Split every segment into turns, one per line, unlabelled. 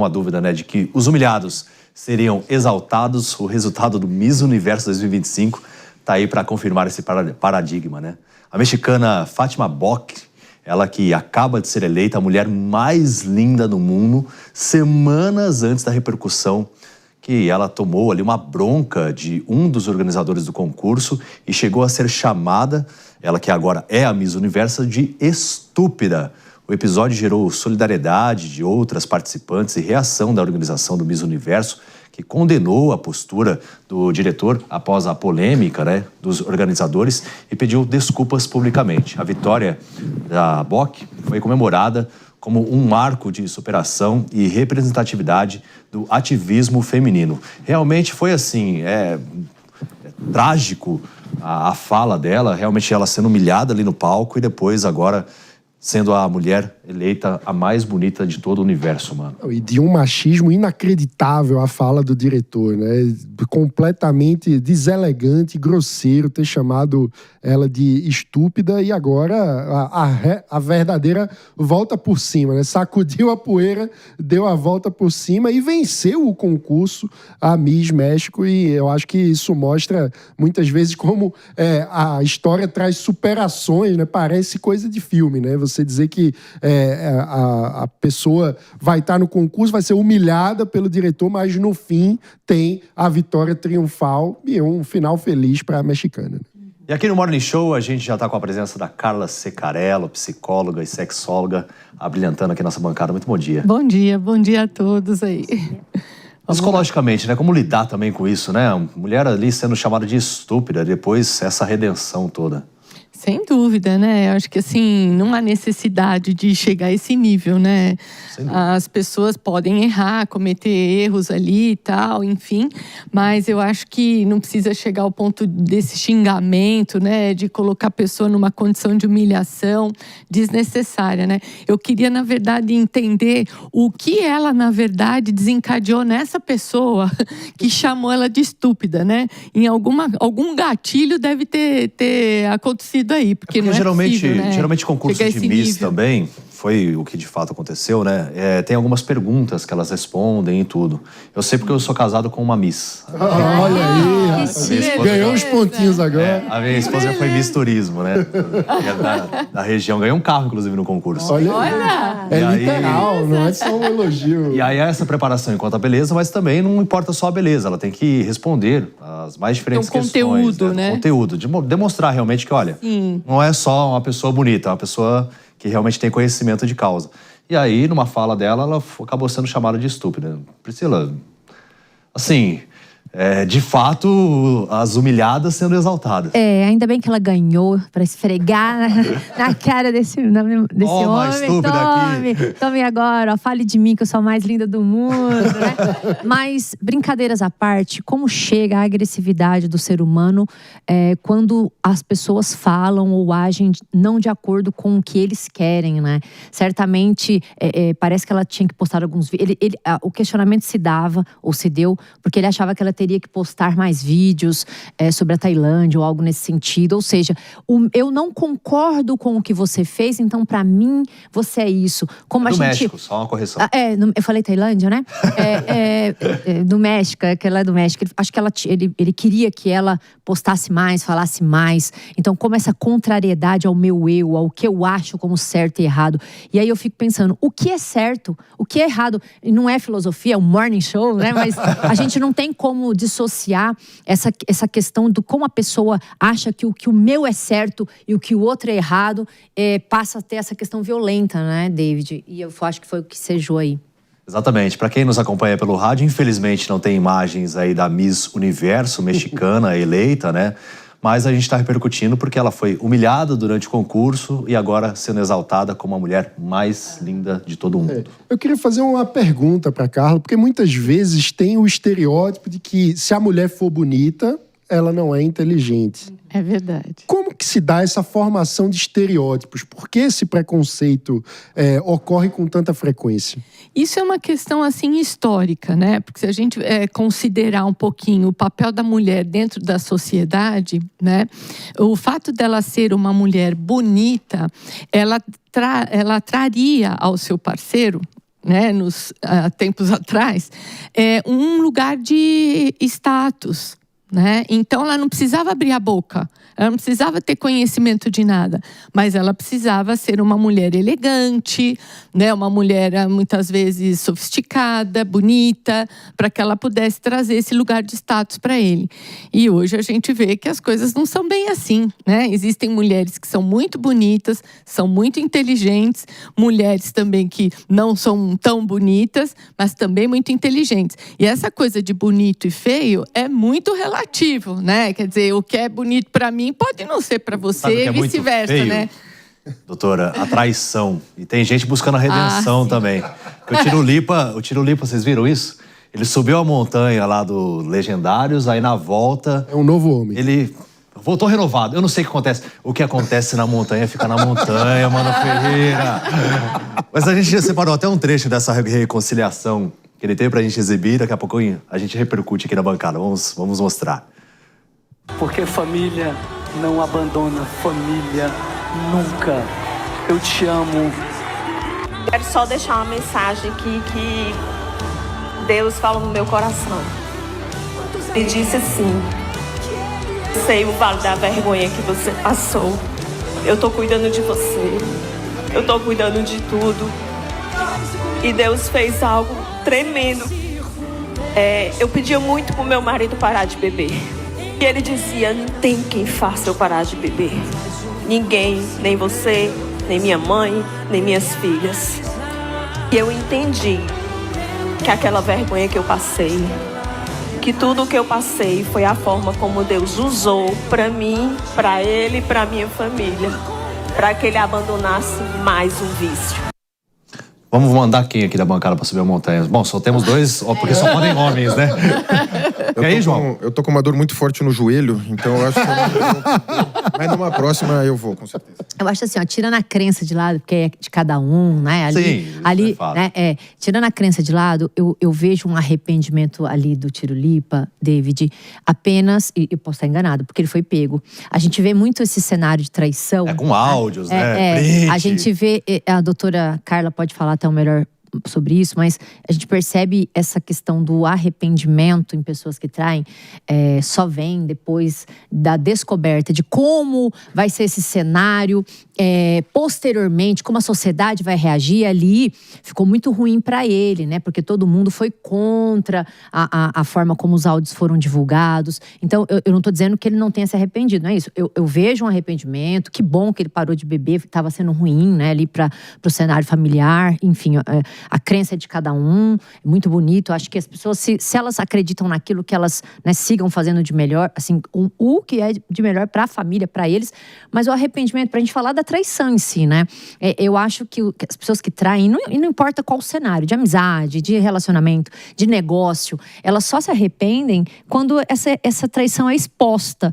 Uma dúvida, né, de que os humilhados seriam exaltados. O resultado do Miss Universo 2025 está aí para confirmar esse paradigma, né? A mexicana Fátima Bock, ela que acaba de ser eleita a mulher mais linda do mundo, semanas antes da repercussão que ela tomou ali uma bronca de um dos organizadores do concurso e chegou a ser chamada, ela que agora é a Miss Universo, de estúpida. O episódio gerou solidariedade de outras participantes e reação da organização do Miss Universo, que condenou a postura do diretor após a polêmica, né, dos organizadores e pediu desculpas publicamente. A vitória da Bock foi comemorada como um marco de superação e representatividade do ativismo feminino. Realmente foi assim, trágico a fala dela, realmente ela sendo humilhada ali no palco e depois agora sendo a mulher eleita a mais bonita de todo o universo, mano.
E de um machismo inacreditável a fala do diretor, né? Completamente deselegante, grosseiro, ter chamado ela de estúpida e agora a verdadeira volta por cima, né? Sacudiu a poeira, deu a volta por cima e venceu o concurso a Miss México, e eu acho que isso mostra muitas vezes como a história traz superações, né? Parece coisa de filme, né? Você dizer que a pessoa vai estar no concurso, vai ser humilhada pelo diretor, mas no fim tem a vitória triunfal e um final feliz para a mexicana.
E aqui no Morning Show a gente já está com a presença da Carla Secarello, psicóloga e sexóloga, abrilhantando aqui nossa bancada. Muito bom dia.
Bom dia a todos aí.
Psicologicamente, né? Como lidar também com isso, né? A mulher ali sendo chamada de estúpida, depois essa redenção toda.
Sem dúvida, né? Eu acho que, assim, não há necessidade de chegar a esse nível, né? As pessoas podem errar, cometer erros ali e tal, enfim. Mas eu acho que não precisa chegar ao ponto desse xingamento, né? De colocar a pessoa numa condição de humilhação desnecessária, né? Eu queria, na verdade, entender o que ela, na verdade, desencadeou nessa pessoa que chamou ela de estúpida, né? Em algum gatilho deve ter acontecido aí, porque não é
geralmente,
possível, né?
Geralmente concurso de Miss também, foi o que de fato aconteceu, né? Tem algumas perguntas que elas respondem e tudo. Eu sei porque eu sou casado com uma Miss.
Olha aí, ganhou uns pontinhos agora.
A minha esposa foi Miss Turismo, né? Da região, ganhou um carro, inclusive, no concurso.
Olha!
É literal, não é só um elogio.
E aí essa preparação enquanto a beleza, mas também não importa só a beleza, ela tem que responder as mais diferentes questões.
Conteúdo, né?
Conteúdo, de demonstrar realmente que, olha, não é só uma pessoa bonita, é uma pessoa que realmente tem conhecimento de causa. E aí, numa fala dela, ela acabou sendo chamada de estúpida. Priscila, assim, de fato, as humilhadas sendo exaltadas.
Ainda bem que ela ganhou pra esfregar na cara desse homem. Tome agora, ó, fale de mim que eu sou a mais linda do mundo, né? Mas, brincadeiras à parte, como chega a agressividade do ser humano quando as pessoas falam ou agem não de acordo com o que eles querem, né? Certamente, parece que ela tinha que postar alguns vídeos. O questionamento se dava, ou se deu, porque ele achava que ela teria que postar mais vídeos sobre a Tailândia ou algo nesse sentido. Ou seja, eu não concordo com o que você fez, então pra mim você é isso. Como a gente...
México, só uma correção.
Eu falei Tailândia, né? Do México, aquela é do México. Acho que ele queria que ela postasse mais, falasse mais. Então, como essa contrariedade ao meu eu, ao que eu acho como certo e errado. E aí eu fico pensando, o que é certo? O que é errado? Não é filosofia, é um morning show, né? Mas a gente não tem como dissociar essa questão do como a pessoa acha que o meu é certo e o que o outro é errado, passa a ter essa questão violenta, né, David? E eu acho que foi o que sejou aí.
Exatamente. Para quem nos acompanha pelo rádio, infelizmente não tem imagens aí da Miss Universo mexicana eleita, né? Mas a gente está repercutindo porque ela foi humilhada durante o concurso e agora sendo exaltada como a mulher mais linda de todo o mundo.
Eu queria fazer uma pergunta para Carla, porque muitas vezes tem o estereótipo de que se a mulher for bonita, ela não é inteligente.
É verdade.
Como que se dá essa formação de estereótipos? Por que esse preconceito ocorre com tanta frequência?
Isso é uma questão, assim, histórica, né? Porque se a gente considerar um pouquinho o papel da mulher dentro da sociedade, né? O fato dela ser uma mulher bonita, ela traria ao seu parceiro né, tempos atrás, um lugar de status, né? Então ela não precisava abrir a boca, ela não precisava ter conhecimento de nada, mas ela precisava ser uma mulher elegante, né? Uma mulher muitas vezes sofisticada, bonita, para que ela pudesse trazer esse lugar de status para ele. E hoje a gente vê que as coisas não são bem assim, né? Existem mulheres que são muito bonitas, são muito inteligentes, mulheres também que não são tão bonitas, mas também muito inteligentes. E essa coisa de bonito e feio é muito relativo, né? Quer dizer, o que é bonito para mim pode não ser para você e vice-versa, né?
Doutora, a traição. E tem gente buscando a redenção também. O Tirulipa, vocês viram isso? Ele subiu a montanha lá do Legendários, aí na volta...
É um novo homem.
Ele voltou renovado. Eu não sei o que acontece. O que acontece na montanha fica na montanha, Mano Ferreira. Mas a gente separou até um trecho dessa reconciliação que ele teve pra gente exibir. Daqui a pouquinho a gente repercute aqui na bancada. Vamos mostrar.
Porque família não abandona família nunca. Eu te amo.
Quero só deixar uma mensagem aqui que Deus falou no meu coração. Ele disse assim: sei o vale da vergonha que você passou. Eu tô cuidando de você. Eu tô cuidando de tudo. E Deus fez algo tremendo. Eu pedia muito pro meu marido parar de beber. E ele dizia: não tem quem faça eu parar de beber. Ninguém, nem você, nem minha mãe, nem minhas filhas. E eu entendi que aquela vergonha que eu passei, que tudo o que eu passei foi a forma como Deus usou para mim, para ele e para minha família, para que ele abandonasse mais um vício.
Vamos mandar quem aqui da bancada para subir a montanha? Bom, só temos dois, porque só podem homens, né? E aí, João?
Eu tô com uma dor muito forte no joelho, então eu acho que eu não vou. Mas numa próxima eu vou, com certeza.
Eu acho assim, ó, tirando a crença de lado, porque é de cada um, né? Ali, né? Tirando a crença de lado, eu vejo um arrependimento ali do Tirulipa, David, apenas, e eu posso estar enganado, porque ele foi pego. A gente vê muito esse cenário de traição.
Com áudios, né?
A gente vê, a doutora Carla pode falar até o melhor sobre isso, mas a gente percebe essa questão do arrependimento em pessoas que traem, só vem depois da descoberta de como vai ser esse cenário, posteriormente, como a sociedade vai reagir. Ali ficou muito ruim para ele, né? Porque todo mundo foi contra a forma como os áudios foram divulgados. Então, eu não estou dizendo que ele não tenha se arrependido, não é isso. Eu vejo um arrependimento, que bom que ele parou de beber, estava sendo ruim, né? Ali para o cenário familiar, enfim, a crença é de cada um, é muito bonito. Acho que as pessoas, se elas acreditam naquilo, que elas, né, sigam fazendo de melhor, assim, o que é de melhor para a família, para eles. Mas o arrependimento, para a gente falar da traição em si, né? Eu acho que as pessoas que traem, não importa qual o cenário, de amizade, de relacionamento, de negócio, elas só se arrependem quando essa traição é exposta.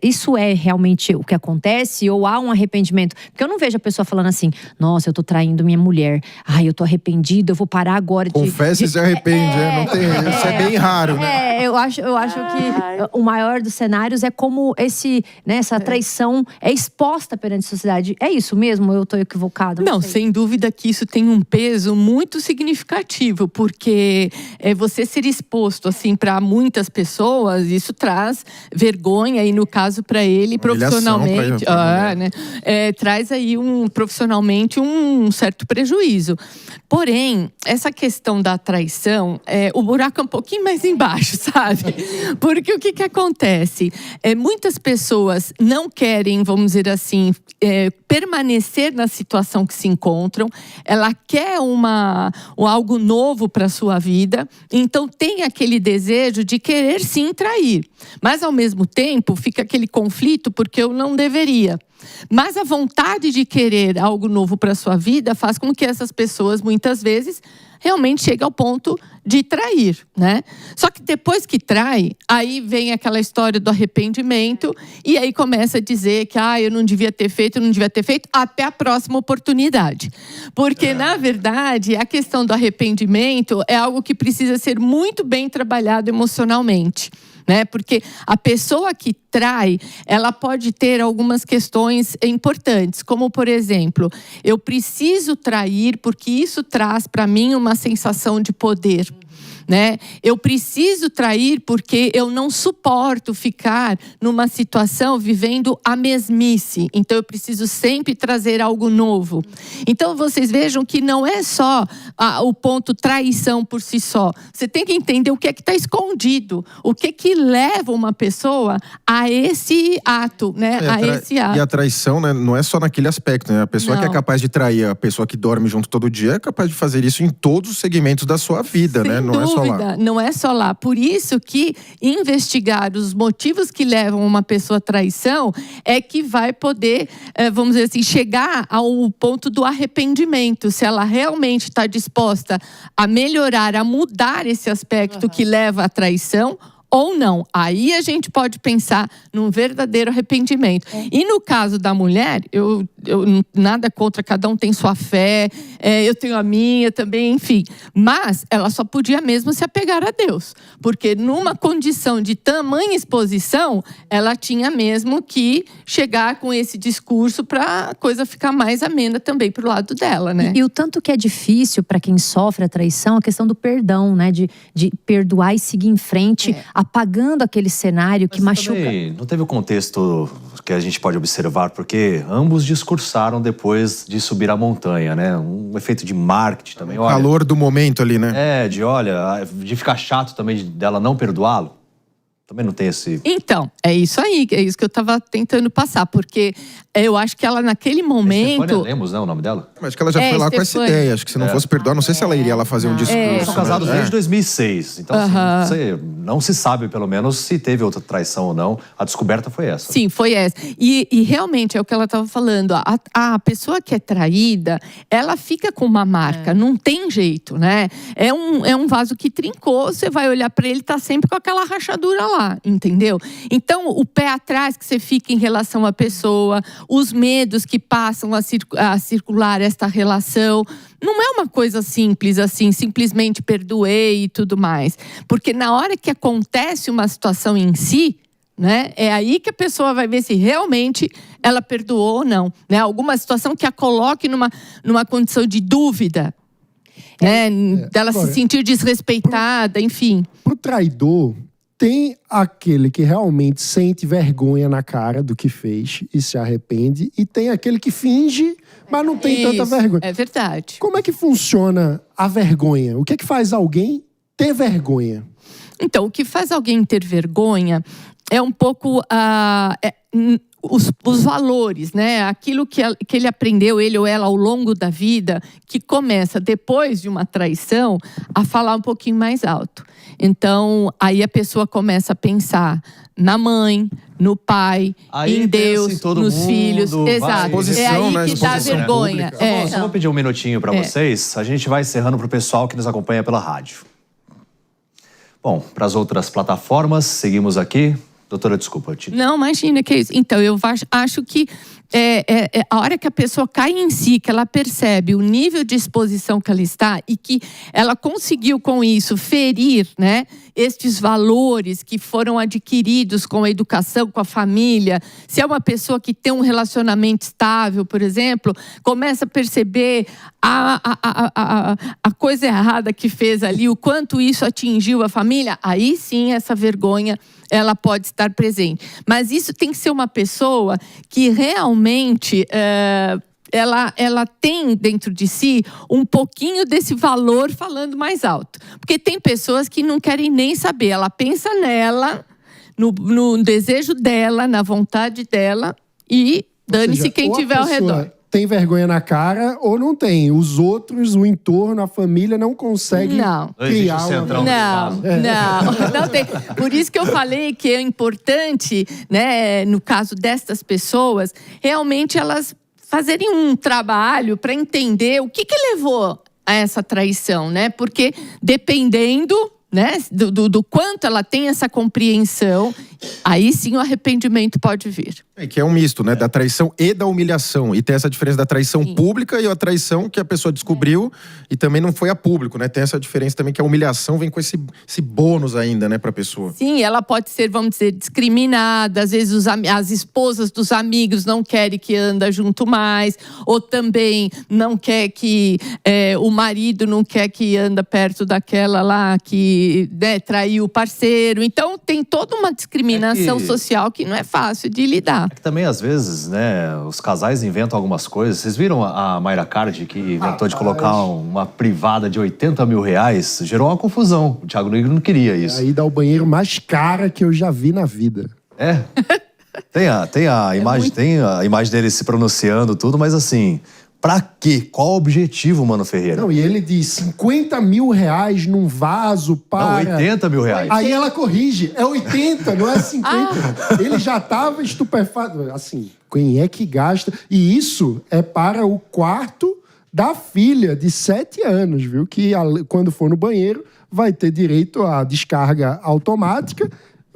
Isso é realmente o que acontece, ou há um arrependimento? Porque eu não vejo a pessoa falando assim: nossa, eu tô traindo minha mulher, ai, eu tô arrependido, eu vou parar agora de...
Confessa e se arrepende, não tem, isso é bem raro, né?
Eu acho que o maior dos cenários é como essa traição é exposta perante a sociedade. É isso mesmo? Eu tô equivocado?
Não, sem dúvida que isso tem um peso muito significativo, porque você ser exposto, assim, para muitas pessoas, isso traz vergonha, e no caso para ele, profissionalmente, né? Traz aí profissionalmente um certo prejuízo. Porém, essa questão da traição, o buraco é um pouquinho mais embaixo, sabe? Porque o que acontece? Muitas pessoas não querem, vamos dizer assim, permanecer na situação que se encontram. Ela quer algo novo para a sua vida. Então, tem aquele desejo de querer sim trair. Mas, ao mesmo tempo, fica aquele conflito, porque eu não deveria. Mas a vontade de querer algo novo para a sua vida faz com que essas pessoas, muitas vezes, realmente cheguem ao ponto de trair, né? Só que depois que trai, aí vem aquela história do arrependimento, e aí começa a dizer que eu não devia ter feito, até a próxima oportunidade. Porque, na verdade, a questão do arrependimento é algo que precisa ser muito bem trabalhado emocionalmente. né? Porque a pessoa que trai, ela pode ter algumas questões importantes, como, por exemplo, eu preciso trair porque isso traz para mim uma sensação de poder. Né? Eu preciso trair porque eu não suporto ficar numa situação vivendo a mesmice. Então eu preciso sempre trazer algo novo. Então vocês vejam que não é só o ponto traição por si só. Você tem que entender o que é que está escondido. O que é que leva uma pessoa a esse ato, né?
E a traição, né, não é só naquele aspecto, né? A pessoa que é capaz de trair, a pessoa que dorme junto todo dia, é capaz de fazer isso em todos os segmentos da sua vida, né? Não é só lá.
Não é só lá. Por isso que investigar os motivos que levam uma pessoa à traição é que vai poder, vamos dizer assim, chegar ao ponto do arrependimento. Se ela realmente está disposta a melhorar, a mudar esse aspecto que leva à traição ou não. Aí a gente pode pensar num verdadeiro arrependimento. E no caso da mulher, eu nada contra, cada um tem sua fé, eu tenho a minha também, enfim. Mas ela só podia mesmo se apegar a Deus. Porque numa condição de tamanha exposição, ela tinha mesmo que chegar com esse discurso para a coisa ficar mais amena também pro lado dela, né?
E o tanto que é difícil para quem sofre a traição, a questão do perdão, né? De perdoar e seguir em frente, apagando aquele cenário que machuca.
Não teve o contexto que a gente pode observar, porque ambos discursaram depois de subir a montanha, né? Um efeito de marketing também.
O calor do momento ali, né?
De ficar chato também dela não perdoá-lo. Também não tem esse...
Então, é isso aí, é isso que eu estava tentando passar, porque eu acho que ela naquele momento...
Estefânia Lemos, né, o nome dela?
Mas acho que ela já foi lá com essa ideia. Acho que se não fosse perdoar, não sei se ela iria lá fazer um discurso.
Eles são casados desde 2006. Então, assim, não se sabe, pelo menos, se teve outra traição ou não. A descoberta foi essa.
Sim, foi essa. E realmente, é o que ela estava falando. A pessoa que é traída, ela fica com uma marca. Não tem jeito, né? É um vaso que trincou. Você vai olhar para ele, tá sempre com aquela rachadura lá. Entendeu? Então, o pé atrás que você fica em relação à pessoa, os medos que passam a circular esta relação, não é uma coisa simples assim, simplesmente perdoei e tudo mais. Porque na hora que acontece uma situação em si, né, é aí que a pessoa vai ver se realmente ela perdoou ou não. Né? Alguma situação que a coloque numa condição de dúvida, né? Dela se sentir desrespeitada, enfim.
Pro traidor, tem aquele que realmente sente vergonha na cara do que fez e se arrepende, e tem aquele que finge, mas não tem tanta vergonha.
É verdade.
Como é que funciona a vergonha? O que é que faz alguém ter vergonha?
Então, o que faz alguém ter vergonha é um pouco os valores, né? Aquilo que ele aprendeu, ele ou ela, ao longo da vida, que começa, depois de uma traição, a falar um pouquinho mais alto. Então, aí a pessoa começa a pensar na mãe, no pai, aí em Deus, nos filhos. Exato. É aí que dá vergonha.
Só vou pedir um minutinho para vocês. A gente vai encerrando para o pessoal que nos acompanha pela rádio. Bom, para as outras plataformas, seguimos aqui. Doutora, desculpa.
Não, imagina que é isso. Então, eu acho que a hora que a pessoa cai em si, que ela percebe o nível de exposição que ela está e que ela conseguiu com isso ferir, né, estes valores que foram adquiridos com a educação, com a família. Se é uma pessoa que tem um relacionamento estável, por exemplo, começa a perceber a coisa errada que fez ali, o quanto isso atingiu a família, aí sim essa vergonha ela pode estar presente. Mas isso tem que ser uma pessoa que realmente ela tem dentro de si um pouquinho desse valor falando mais alto. Porque tem pessoas que não querem nem saber. Ela pensa nela, no desejo dela, na vontade dela e dane-se quem tiver ao redor.
Tem vergonha na cara ou não tem. Os outros, o entorno, a família não conseguem criar
não tem. Por isso que eu falei que é importante, né, no caso destas pessoas, realmente elas fazerem um trabalho para entender o que levou a essa traição, né? Porque dependendo, né, do quanto ela tem essa compreensão, aí sim o arrependimento pode vir.
Que é um misto, né? Da traição e da humilhação. E tem essa diferença da traição pública e a traição que a pessoa descobriu e também não foi a público, né? Tem essa diferença também que a humilhação vem com esse bônus ainda, né, pra pessoa.
Sim, ela pode ser, vamos dizer, discriminada. Às vezes as esposas dos amigos não querem que anda junto mais. Ou também não quer que… o marido não quer que anda perto daquela lá que, né, traiu o parceiro. Então tem toda uma discriminação social que não é fácil de lidar.
É que também, às vezes, né, os casais inventam algumas coisas. Vocês viram a Mayra Card, que inventou de colocar uma privada de 80 mil reais? Gerou uma confusão. O Thiago Negro não queria isso.
Aí dá o banheiro mais cara que eu já vi na vida.
É. Tem a imagem dele se pronunciando, tudo, mas assim… Pra quê? Qual o objetivo, Mano Ferreira?
Não, e ele diz 50 mil reais num vaso para…
Não, 80 mil reais.
Aí ela corrige, é 80, não é 50. Ele já estava estupefato. Assim, quem é que gasta? E isso é para o quarto da filha de 7 anos, viu? Que quando for no banheiro vai ter direito à descarga automática,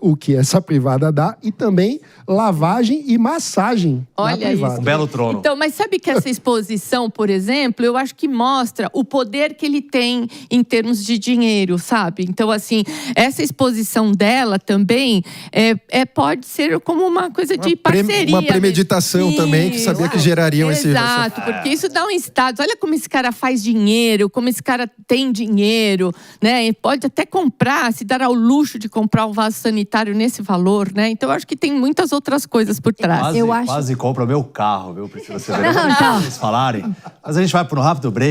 o que essa privada dá, e também lavagem e massagem.
Olha isso.
Um belo trono.
Então, mas sabe que essa exposição, por exemplo, eu acho que mostra o poder que ele tem em termos de dinheiro, sabe? Então, assim, essa exposição dela também pode ser como uma coisa de parceria.
Uma premeditação também, que sabia que gerariam esse…
Exato, porque isso dá um status. Olha como esse cara faz dinheiro, como esse cara tem dinheiro, né? E pode até comprar, se dar ao luxo de comprar um vaso sanitário nesse valor, né? Então eu acho que tem muitas outras coisas por trás.
Quase compra meu carro, viu, Priscila? Vocês
Não, então.
falarem. Mas a gente vai para um rápido break.